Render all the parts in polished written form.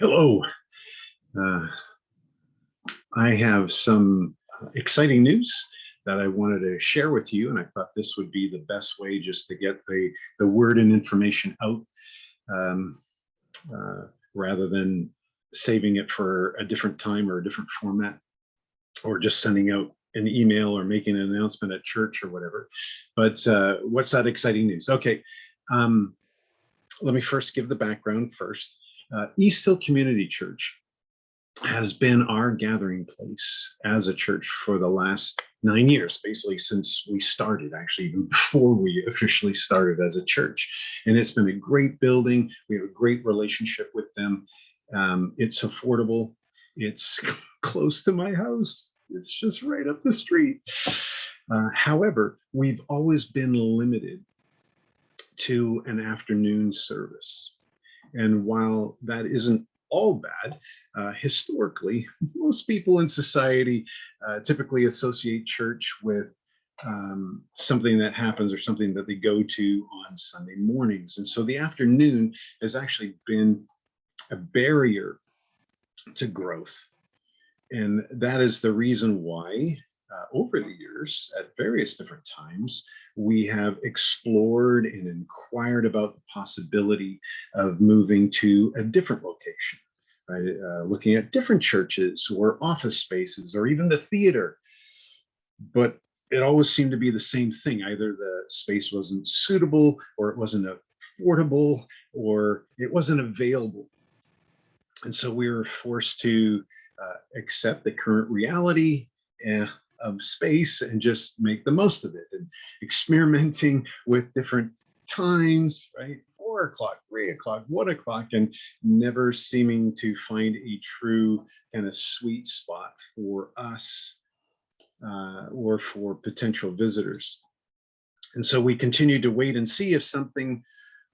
Hello. Uh, I have some exciting news that I wanted to share with you, and I thought this would be the best way just to get the word and information out um, uh, rather than saving it for a different time or a different format, or just sending out an email or making an announcement at church or whatever. But what's that exciting news? Okay, um, let me first give the background first. East Hill Community Church has been our gathering place as a church for the last 9 years, basically since we started, actually, even before we officially started as a church. And it's been a great building. We have a great relationship with them. It's affordable. It's close to my house. It's just right up the street. However, we've always been limited to an afternoon service. And while that isn't all bad, historically, most people in society typically associate church with something that happens or something that they go to on Sunday mornings. And so the afternoon has actually been a barrier to growth. And that is the reason why over the years, at various different times, we have explored and inquired about the possibility of moving to a different location, right? Looking at different churches or office spaces or even the theater. But it always seemed to be the same thing. Either the space wasn't suitable, or it wasn't affordable, or it wasn't available. And so we were forced to accept the current reality of space and just make the most of it, and experimenting with different times, right? 4 o'clock, 3 o'clock, 1 o'clock, and never seeming to find a true kind of sweet spot for us or for potential visitors. And so we continued to wait and see if something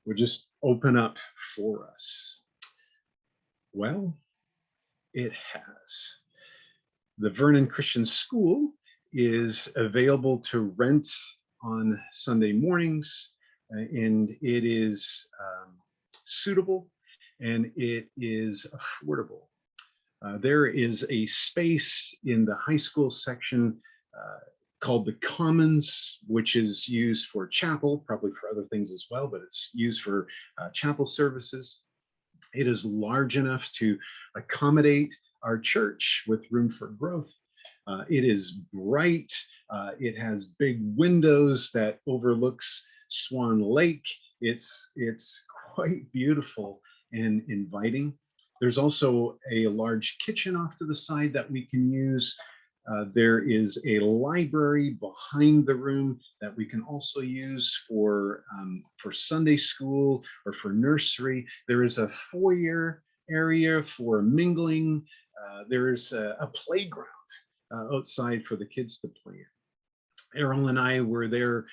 would just open up for us. Well, it has. The Vernon Christian School is available to rent on Sunday mornings, and it is suitable and it is affordable. There is a space in the high school section called the Commons, which is used for chapel, probably for other things as well, but it's used for chapel services. It is large enough to accommodate our church with room for growth. It is bright. It has big windows that overlooks Swan Lake. It's quite beautiful and inviting. There's also a large kitchen off to the side that we can use. There is a library behind the room that we can also use for Sunday school or for nursery. There is a foyer area for mingling. There is a playground outside for the kids to play in. Errol and I were there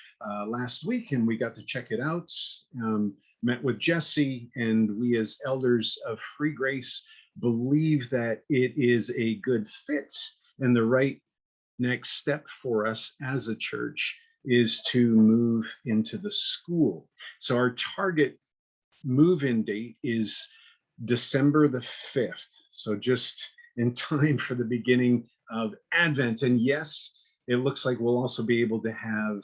last week, and we got to check it out. Met with Jesse, and we as elders of Free Grace believe that it is a good fit, and the right next step for us as a church is to move into the school. So our target move-in date is December the 5th. So just in time for the beginning of Advent. And yes, it looks like we'll also be able to have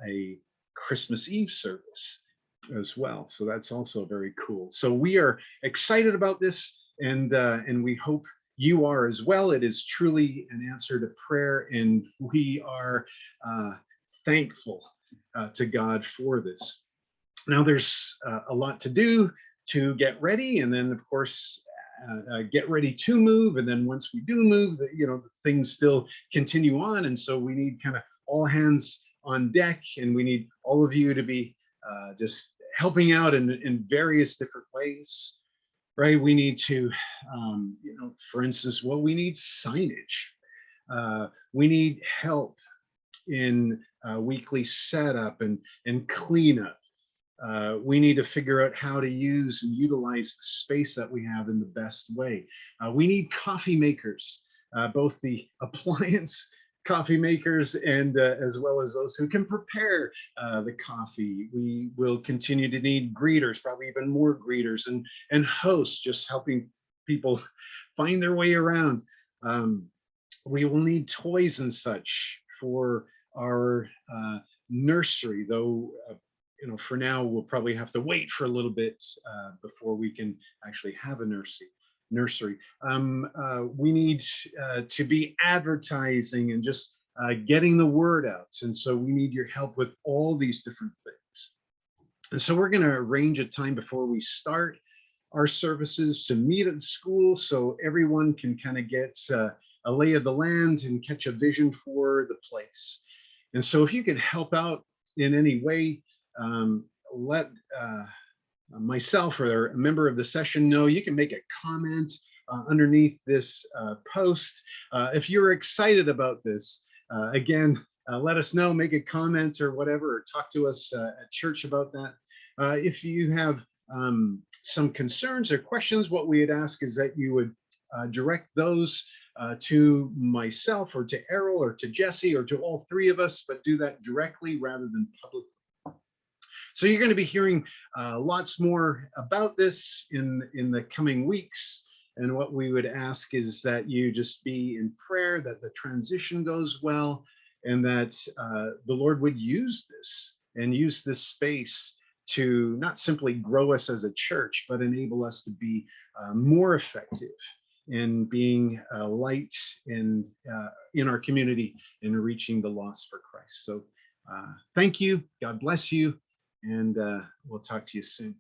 a Christmas Eve service as well. So that's also very cool. So we are excited about this, and we hope you are as well. It is truly an answer to prayer, and we are thankful to God for this. Now there's a lot to do to get ready, and then of course get ready to move. And then once we do move, the things still continue on, and so we need kind of all hands on deck, and we need all of you to be just helping out in various different ways. Right? We need to, for instance, we need signage. We need help in weekly setup and cleanup. We need to figure out how to use and utilize the space that we have in the best way. We need coffee makers, both the appliance coffee makers and as well as those who can prepare the coffee. We will continue to need greeters, probably even more greeters, and hosts, just helping people find their way around. Um, we will need toys and such for our nursery, though, for now, we'll probably have to wait for a little bit before we can actually have a nursery. We need to be advertising and just getting the word out. And so we need your help with all these different things. And so we're going to arrange a time before we start our services to meet at the school so everyone can kind of get a lay of the land and catch a vision for the place. And so if you could help out in any way, let myself or a member of the session know. You can make a comment underneath this post. If you're excited about this, again, let us know, make a comment or whatever, or talk to us at church about that. If you have some concerns or questions, what we would ask is that you would direct those to myself or to Errol or to Jesse or to all three of us, but do that directly rather than publicly. So you're going to be hearing lots more about this in the coming weeks. And what we would ask is that you just be in prayer, that the transition goes well, and that the Lord would use this and use this space to not simply grow us as a church, but enable us to be more effective in being a light in our community and reaching the lost for Christ. So thank you. God bless you. And we'll talk to you soon.